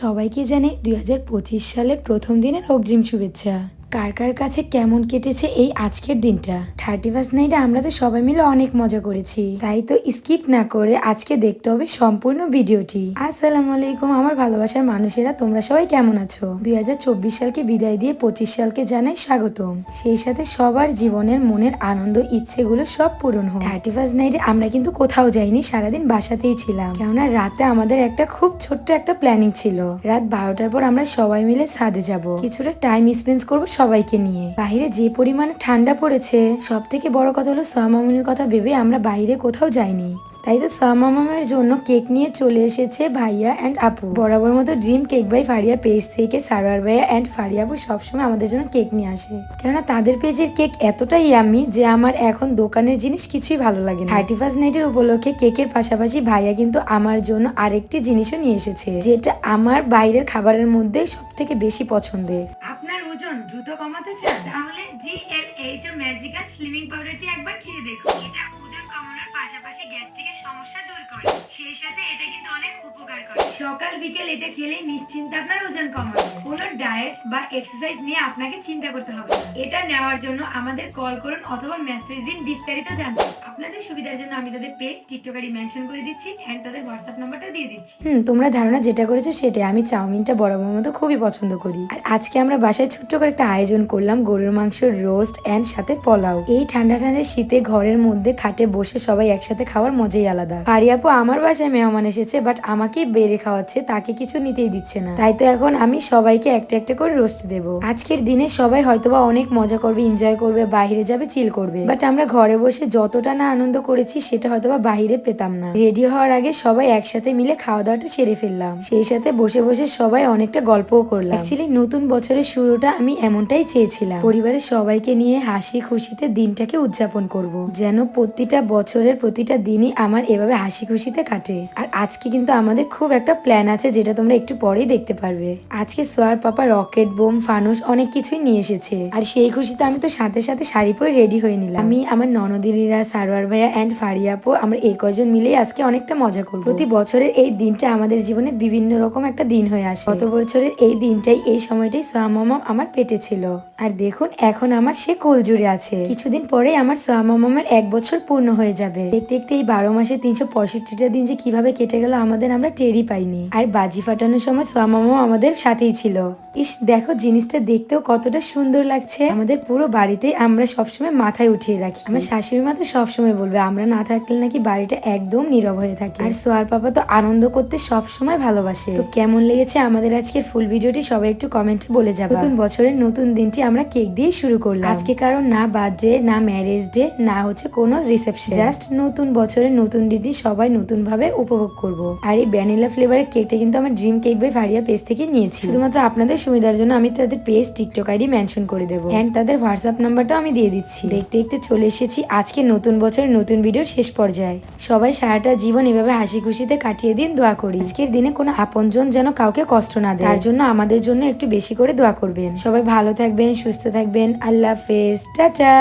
সবাইকে জানাই ২০২৫ সালের প্রথম দিনের অগ্রিম শুভেচ্ছা। কার কার কাছে কেমন কেটেছে এই আজকের দিনটা। 31st নাইটে আমরা তো সবাই মিলে অনেক মজা করেছি, তাই তো স্কিপ না করে আজকে দেখতে হবে সম্পূর্ণ ভিডিওটি। আসসালামু আলাইকুম আমার ভালোবাসার মানুষেরা, তোমরা সবাই কেমন আছো? ২০২৪ সালকে বিদায় দিয়ে ২৫ সালকে জানাই স্বাগতম। সেই সাথে সবার জীবনের মনের আনন্দ ইচ্ছেগুলো সব পূরণ হোক। 31st নাইটে আমরা কিন্তু কোথাও যাইনি, সারাদিন বাসাতেই ছিলাম, কেননা রাতে আমাদের একটা খুব ছোট্ট একটা প্ল্যানিং ছিল। রাত 12টার পর আমরা সবাই মিলে ছাদে যাব, কিছুটা টাইম স্পেন্ড করবো সবাইকে নিয়ে। বাইরে যে পরিমাণে ঠান্ডা পড়েছে, সব থেকে বড় কথা হলো সোয়ামামুনির কথা ভেবে আমরা বাইরে কোথাও যাইনি। তাই তো সোয়ামামের জন্য কেক নিয়ে চলে এসেছে ভাইয়া অ্যান্ড আপু। বরাবর মতো dream cake by Faria page থেকে সারোয়ার ভাইয়া অ্যান্ড ফারিয়া আপু সবসময় আমাদের জন্য কেক নিয়ে আসে, কেননা তাদের পেজের কেক এতটাই ইয়াম্মি যে আমার এখন দোকানের জিনিস কিছুই ভালো লাগে না। 31st নাইটের উপলক্ষে কেকের পাশাপাশি ভাইয়া কিন্তু আমার জন্য আরেকটি জিনিসও নিয়ে এসেছে, যেটা আমার বাইরের খাবারের মধ্যে সব থেকে বেশি পছন্দের। আপনার ওজন দ্রুত কমাতে চান, তাহলে GLH ম্যাজিক্যাল স্লিমিং পাউডারটি একবার খেয়ে দেখুন। এটা ওজন কমানোর পাশাপাশি গ্যাস্ট্রিকের সমস্যা দূর করে, সেই সাথে এটা কিন্তু অনেক উপকার করে। সকাল বিকেল এটা খেলে নিশ্চিন্তে আপনার ওজন কমাবে। কোনো ডায়েট বা এক্সারসাইজ নিয়ে আপনাকে চিন্তা করতে হবে না। এটা নেওয়ার জন্য আমাদের কল করুন অথবা মেসেজ দিন বিস্তারিত জানতে। আপনাদের সুবিধার জন্য আমি তাদের পেজ টিকটক আইডি মেনশন করে দিচ্ছি এন্ড তাদের হোয়াটসঅ্যাপ নাম্বারটা দিয়ে দিচ্ছি। তোমরা ধারণা যেটা করেছো সেটাই। আমি চাউমিনটা বরাবর মতো খুবই পছন্দ করি। আর আজকে আমরা বাসায় ছোট্ট করে একটা আয়োজন করলাম, গরুর মাংস রোস্ট এন্ড সাথে পোলাও। এই ঠান্ডা ঠান্ডা শীতে ঘরের মধ্যে খাটে বসে সবাই একসাথে খাওয়ার মজাই আলাদা। ফারিয়াপু আমার বাসায় মেহমান এসেছে, বাট আমাকেই বেড়ে খাওয়াচ্ছে, তাকে কিছু নিতেই দিচ্ছে না। তাই তো এখন আমি সবাইকে একটা একটা করে রোস্ট দেব। আজকের দিনে সবাই হয়তোবা অনেক মজা করবে, এনজয় করবে, বাইরে যাবে, চিল করবে, বাট আমরা ঘরে বসে যতটা না আনন্দ করেছি সেটা হয়তোবা বাইরে পেতাম না। রেডি হওয়ার আগে সবাই একসাথে মিলে খাওয়া দাওয়াটা সেরে ফেললাম, সেই সাথে বসে বসে সবাই অনেকটা গল্পও করলাম। অ্যাকচুয়ালি নতুন বছরের শুরুটা আমি এমনটাই চেয়েছিলাম, পরিবারের সবাইকে নিয়ে হাসি খুশিতে দিনটাকে উদযাপন করব, যেন প্রতিটা বছরের প্রতিটা দিনই আমার এভাবে হাসি খুশিতে কাটে। আর আজকে কিন্তু আমাদের খুব একটা প্ল্যান আছে, যেটা তোমরা একটু পরেই দেখতে পারবে। আজকে সোয়ার পাপা রকেট বোম ফানুস অনেক কিছুই নিয়ে এসেছে, আর সেই খুশিতে আমি তো সাথে সাথে শাড়ি পরে রেডি হয়ে নিলাম। আমি, আমার ননদিনীরা, সারোয়ার ভাইয়া এন্ড ফারিয়া আপু, আমরা এই কয়জন মিলেই আজকে অনেকটা মজা করব। প্রতি বছরের এই দিনটা আমাদের জীবনে বিভিন্ন রকম একটা দিন হয়ে আসে। গত বছরের এই দিনটাই, এই সময়টাই সোয়ামামাম আমার পেটে ছিল, আর দেখুন এখন আমার সে কোল জুড়ে আছে। কিছুদিন পরেই আমার সোয়ামামামের 1 বছর পূর্ণ হয়ে যাবে। দেখতে দেখতে এই 12 মাসে 365টা দিন যে কিভাবে কেটে গেল আমাদের আমরা টেরই পাইনি। আর বাজি ফাটানোর সময় সোয়ামামাম আমাদের সাথেই ছিল। ইস, দেখো জিনিসটা দেখতেও কতটা সুন্দর লাগছে। আমাদের পুরো বাড়িতে আমরা সবসময় মাথায় উঠিয়ে রাখি। আমার শাশুড়ি মা তো সবসময় বলবে আমরা না থাকলে নাকি বাড়িটা একদম নীরব হয়ে থাকে। আর সোয়ার পাপা তো আনন্দ করতে সবসময় ভালোবাসে। তো কেমন লেগেছে আমাদের আজকের ফুল ভিডিওটি সবাই একটু কমেন্টে বলে যাবে। নতুন বছরের নতুন দিনটি আমরা কেক দিয়ে শুরু করলাম। আজকে কারণ না বার্থডে, না ম্যারেজ ডে, না হচ্ছে কোনো রিসেপশন, জাস্ট নতুন বছরের নতুন দিনটি সবাই নতুন ভাবে উপভোগ করব। আর এই ভ্যানিলা ফ্লেভারের কেকটা কিন্তু আমার dream cake by Faria page থেকে নিয়েছি। শুধুমাত্র আপনাদের সুবিধার জন্য আমি তাদের পেজ টিকটক আইডি মেনশন করে দেবো, এন্ড তাদের হোয়াটসঅ্যাপ নাম্বারটাও আমি দিয়ে দিচ্ছি। দেখতে দেখতে চলে এসেছি আজকে নতুন বছরের নতুন ভিডিওর শেষ পর্যায়ে। সবাই সারাটা জীবন এভাবে হাসি খুশিতে কাটিয়ে দিন, দোয়া করি আজকের দিনে কোনো আপনজন যেন কাউকে কষ্ট না দেয়, তার জন্য আমাদের জন্য একটু বেশি করে দোয়া করবেন। সবাই ভালো থাকবেন, সুস্থ থাকবেন। আল্লাহ হাফেজ, টাটা।